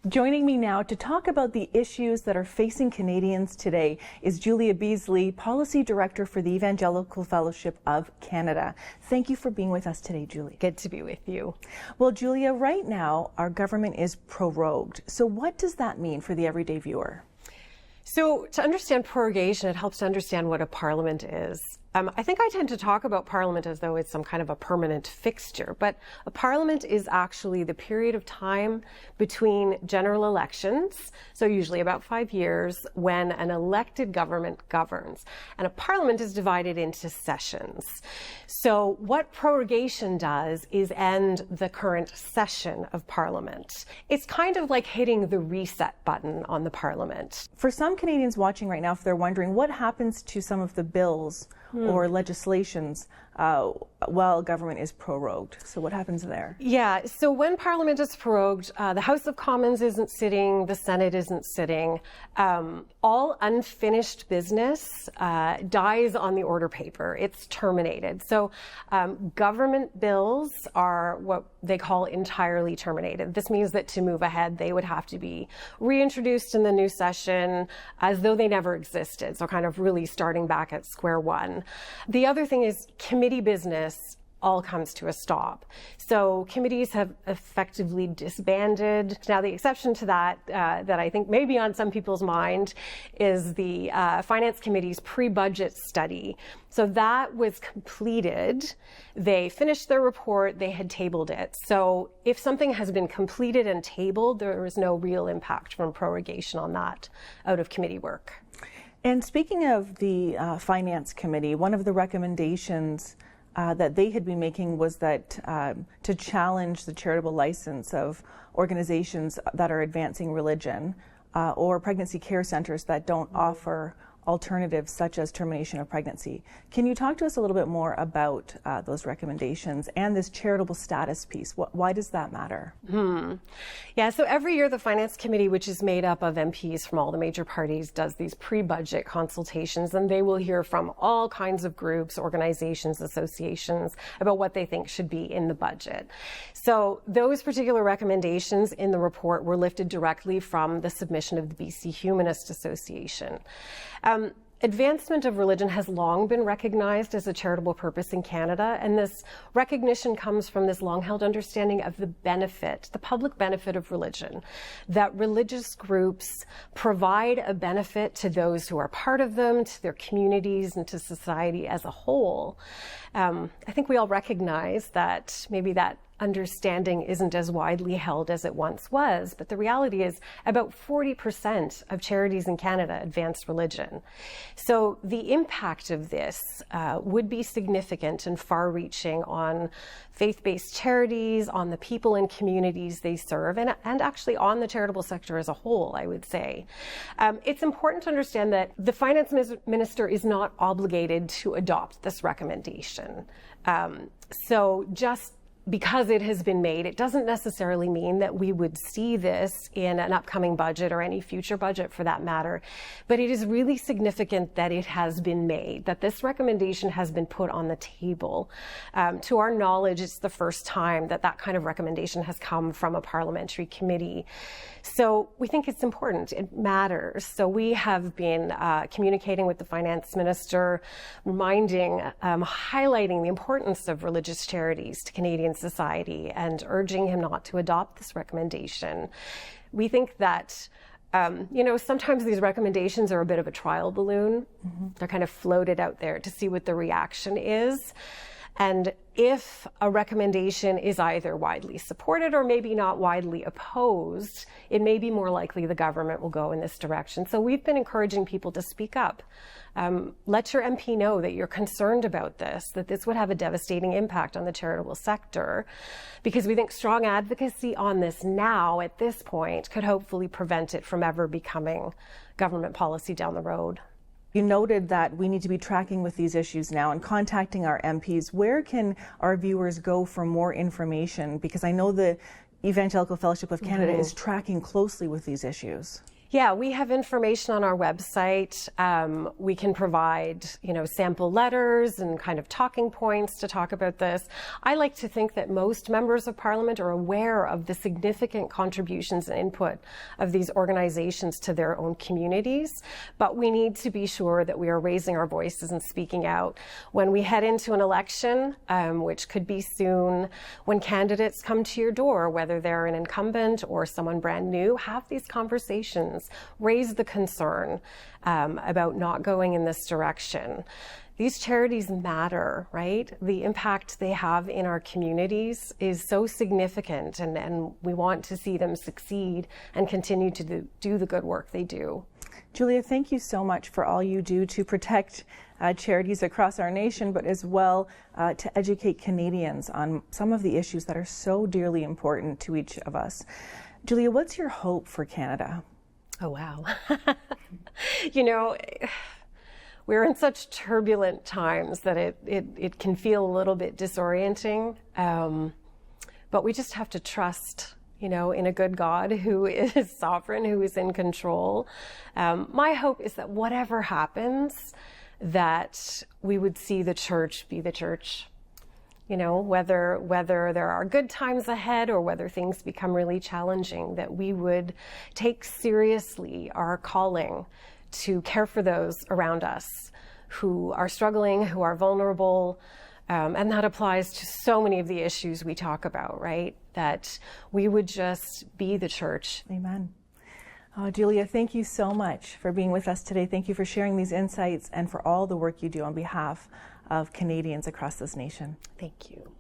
Joining me now to talk about the issues that are facing Canadians today is Julia Beazley, Policy Director for the Evangelical Fellowship of Canada. Thank you for being with us today, Julia. Good to be with you. Well, Julia, right now our government is prorogued. So what does that mean for the everyday viewer? So to understand prorogation, it helps to understand what a parliament is. I think I tend to talk about parliament as though it's some kind of a permanent fixture, but a parliament is actually the period of time between general elections, so usually about 5 years, when an elected government governs. And a parliament is divided into sessions. So what prorogation does is end the current session of parliament. It's kind of like hitting the reset button on the parliament. For some Canadians watching right now, if they're wondering what happens to some of the bills or legislations while government is prorogued. So what happens there? Yeah, so when Parliament is prorogued, the House of Commons isn't sitting, the Senate isn't sitting. All unfinished business dies on the order paper. It's terminated. So government bills are what they call entirely terminated. This means that to move ahead, they would have to be reintroduced in the new session as though they never existed. So kind of really starting back at square one. The other thing is committee business all comes to a stop. So committees have effectively disbanded. Now the exception to that, that I think may be on some people's mind, is the Finance Committee's pre-budget study. So that was completed. They finished their report, they had tabled it. So if something has been completed and tabled, there is no real impact from prorogation on that out of committee work. And speaking of the Finance Committee, one of the recommendations that they had been making was that to challenge the charitable license of organizations that are advancing religion or pregnancy care centers that don't offer alternatives such as termination of pregnancy. Can you talk to us a little bit more about those recommendations and this charitable status piece? Why does that matter? Yeah, so every year the Finance Committee, which is made up of MPs from all the major parties, does these pre-budget consultations, and they will hear from all kinds of groups, organizations, associations about what they think should be in the budget. So those particular recommendations in the report were lifted directly from the submission of the BC Humanist Association. Advancement of religion has long been recognized as a charitable purpose in Canada, and this recognition comes from this long-held understanding of the benefit, the public benefit of religion, that religious groups provide a benefit to those who are part of them, to their communities, and to society as a whole. I think we all recognize that maybe that understanding isn't as widely held as it once was, but the reality is about 40% of charities in Canada advance religion. So the impact of this would be significant and far-reaching on faith-based charities, on the people and communities they serve, and actually on the charitable sector as a whole, I would say. It's important to understand that the finance minister is not obligated to adopt this recommendation. So just because it has been made, it doesn't necessarily mean that we would see this in an upcoming budget or any future budget for that matter. But it is really significant that it has been made, that this recommendation has been put on the table. To our knowledge, it's the first time that that kind of recommendation has come from a parliamentary committee. So we think it's important. It matters. So we have been communicating with the finance minister, reminding, highlighting the importance of religious charities to Canadian society and urging him not to adopt this recommendation. We think that sometimes these recommendations are a bit of a trial balloon. They're kind of floated out there to see what the reaction is. And if a recommendation is either widely supported or maybe not widely opposed, it may be more likely the government will go in this direction. So we've been encouraging people to speak up. Let your MP know that you're concerned about this, that this would have a devastating impact on the charitable sector, because we think strong advocacy on this now, at this point, could hopefully prevent it from ever becoming government policy down the road. You noted that we need to be tracking with these issues now and contacting our MPs. Where can our viewers go for more information? Because I know the Evangelical Fellowship of Canada is tracking closely with these issues. Yeah, we have information on our website. We can provide, sample letters and kind of talking points to talk about this. I like to think that most members of Parliament are aware of the significant contributions and input of these organizations to their own communities, but we need to be sure that we are raising our voices and speaking out. When we head into an election, which could be soon, when candidates come to your door, whether they're an incumbent or someone brand new, have these conversations. Raise the concern about not going in this direction. These charities matter, right? The impact they have in our communities is so significant, and we want to see them succeed and continue to do the good work they do. Julia, thank you so much for all you do to protect charities across our nation, but as well to educate Canadians on some of the issues that are so dearly important to each of us. Julia, what's your hope for Canada? Oh, wow. We're in such turbulent times that it can feel a little bit disorienting, but we just have to trust, in a good God who is sovereign, who is in control. My hope is that whatever happens, that we would see the church be the church. Whether there are good times ahead or whether things become really challenging, that we would take seriously our calling to care for those around us who are struggling, who are vulnerable. And that applies to so many of the issues we talk about, right? That we would just be the church. Amen. Julia, thank you so much for being with us today. Thank you for sharing these insights and for all the work you do on behalf of Canadians across this nation. Thank you.